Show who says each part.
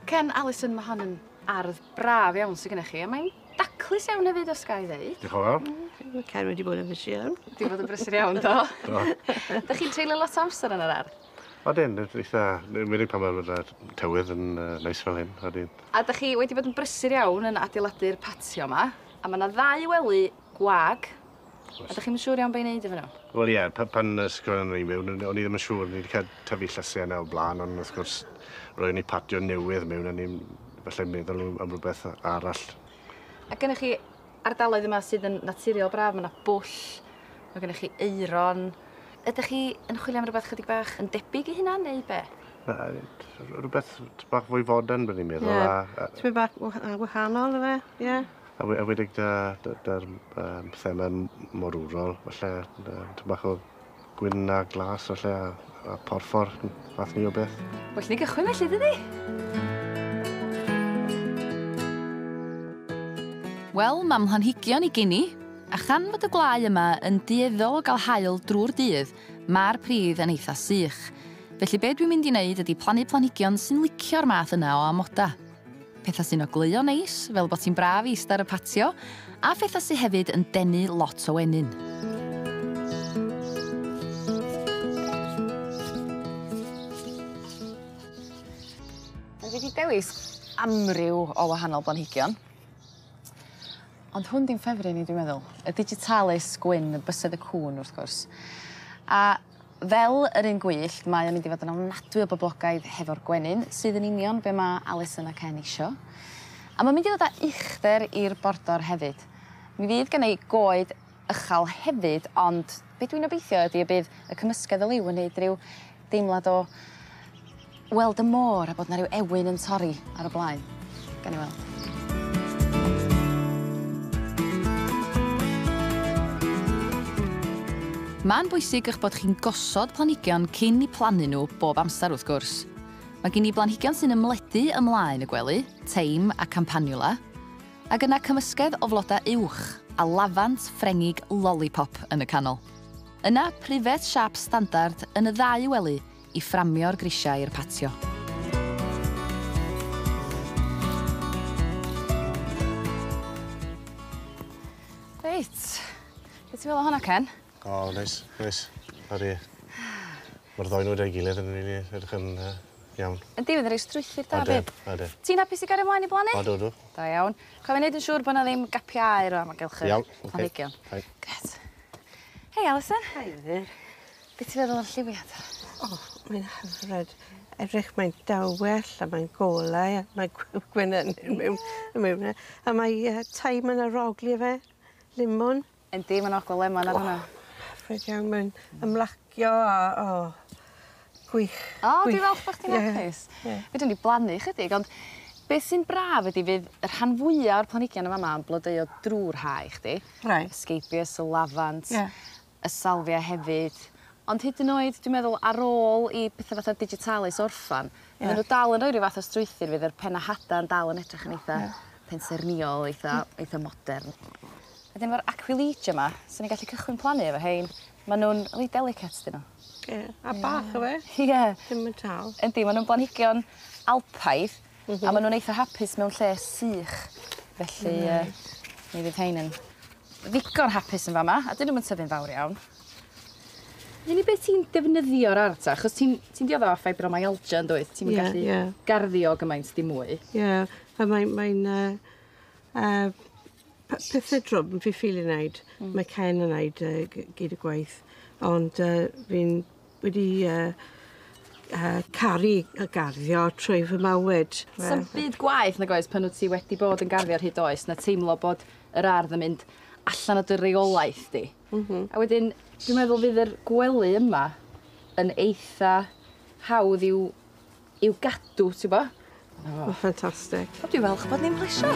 Speaker 1: Ken Alison, mae hon yn ardd braf iawn sydd gennych chi, a mae'n daclus iawn hefyd os gael ei ddeud.
Speaker 2: Diolch yn fawr.
Speaker 3: Mae Ken wedi bod yn brysur iawn.
Speaker 1: Di bod yn brysur iawn, do. Da chi'n treulio lot o amser yn yr ardd?
Speaker 2: Odyn, wedi pan mae'r tywydd yn neis fel hyn.
Speaker 1: A da chi wedi bod yn brysur iawn yn adeiladu'r patio yma, a mae yna 2 wely gwag, a da chi'n siŵr iawn be'n neud efo nhw?
Speaker 2: Wel ie, pan ysgrifennu ni mewn, o'n i ddim yn siŵr, ni wedi cael tyfu llysiau yna o blaen, ond wrth gwrs roedd ni patio newydd mewn, a ni'n falle meddwl am rhywbeth arall.
Speaker 1: A gennych chi ardaloedd yma sydd yn naturiol braf, mae yna bwll, mae gennych chi eiron. Ydych chi yn chwilio am rhywbeth chydig bach yn debyg i hynna, neu be?
Speaker 2: Rhywbeth bach fwy fodern, bydd ni'n meddwl.
Speaker 3: Ie, ti'n bach wahanol o fe, ie.
Speaker 2: A wedig da'r thema morwrol, falle, ti'n bach o gwyn a glas, falle, a porffor, fath ni o beth.
Speaker 1: Well, ni gychwyn felly, dydi? Wel, mae mhlanhigion i gini, a chan fod y gwlau yma yn dueddol o gael haul drwy'r dydd, mae'r pridd yn eitha sych. Felly be dwi'n mynd i wneud ydy plannu planhigion sy'n licio'r math yna o amoda. Pethau sy'n ogleuo neis, fel bod ti'n braf i ista ar y patio, a phethau sy'n hefyd yn denu lot o wenyn. Fi wedi dewis amryw o wahanol blanhigion. Ond hwn di'n ffefryn i, dwi'n meddwl. Y digitalis gwyn, y bysedd y cwn, wrth gwrs. A fel yr un gwyllt, mae o'n mynd i fod yn ofnadwy o boblogaidd hefo'r gwenyn, sydd yn union be mae Alison a Ken isio. A mae'n mynd i ddod â uchder i'r bordor hefyd. Mi fydd gen i goed ychal hefyd, ond be dwi'n obeithio ydy y bydd y cymysgedd o liw yn neud rhyw deimlad o weld y môr a bod na ryw ewyn yn torri ar y blaen. Gan i weld. Mae'n bwysig eich bod chi'n gosod planhigion cyn i plannu nhw bob amser wrth gwrs. Mae gen i blanhigion sy'n ymledu ymlaen y gwely, teim a campanula, ac yna cymysgedd o flodau uwch a lafant ffrengig lollipop yn y canol. Yna prifet siap standard yn y 2 wely i fframio'r grisiau i'r patio. Reit, beth ti'n meddwl o hwnna, Ken?
Speaker 2: O, neis. Mae'r ddoi nhw wedi'i gilydd yn rili edrych yn iawn.
Speaker 1: Yndi, fydd yn rhoi strwythyr da, bib.
Speaker 2: Ode.
Speaker 1: Ti'n hapus i gario ymlaen i blannu?
Speaker 2: O.
Speaker 1: Da iawn. Chofio wneud yn siŵr bod yna ddim gapiau o amgylchu'r planhigion. Gret. Hei, Alison.
Speaker 3: Hei, ddyr.
Speaker 1: Be ti'n feddwl o'r lliwiad?
Speaker 3: O, mae'n hyfryd. Edrych mae'n dawell, a mae'n golau, a mae gwynyn mewn. A mae taim yn arogli fe, limon.
Speaker 1: Yndi, mae'n ogl lemon ar hwnna.
Speaker 3: Hyfryd iawn, mae'n ymlacio a gwych.
Speaker 1: O, dwi'n falch bod chdi'n hapus. Fe dwi'n i blannu chydig, ond beth sy'n braf ydy fydd yr rhan fwyaf o'r planhigion yma yn blodeuo drwy'r hau chdi. Scabious, y lafant, y salvia hefyd. Ond hyd yn oed, dwi'n meddwl, ar ôl i bethau fatha digitalis orffan, maen nhw dal yn rhoi rhyw fath o strwythyr fydd yr penna hada yn dal yn edrych yn eitha pensaernïol, eitha modern. Wedyn efo'r aquilegia yma, sy'n ni'n gallu cychwyn plannu efo hein, maen nhw'n rili delicate dyn nhw.
Speaker 3: Ie, a bach o fe.
Speaker 1: Ie.
Speaker 3: Dim yn tal.
Speaker 1: Yndi, maen nhw'n blanhigion alpaidd, a maen nhw'n eitha hapus mewn lle sych. Felly, mi fydd hein yn ddigon hapus yn fama, a dyn nhw'n tyfu'n fawr iawn. Yni beth ti'n defnyddio'r ardd ta? Achos ti'n dioddo o fibromyalgia yn dweud? Ti'n gallu garddio gymaint dim mwy?
Speaker 3: Ie, a mae'n pethau drwm fi ffili wneud. Mae Ken yn wneud gyd y gwaith. Ond fi'n wedi caru y garddio trwy fy mywyd.
Speaker 1: Sa'n byd gwaith nag oes pan wyt ti wedi bod yn garddio ar hyd oes na teimlo bod yr ardd yn mynd allan o dy reolaeth di. A wedyn, dwi'n meddwl fydd yr gwely yma yn eitha hawdd i'w gadw, ti'n bo?
Speaker 3: Ffantastig.
Speaker 1: Dwi'n falch bod ni'n plesio.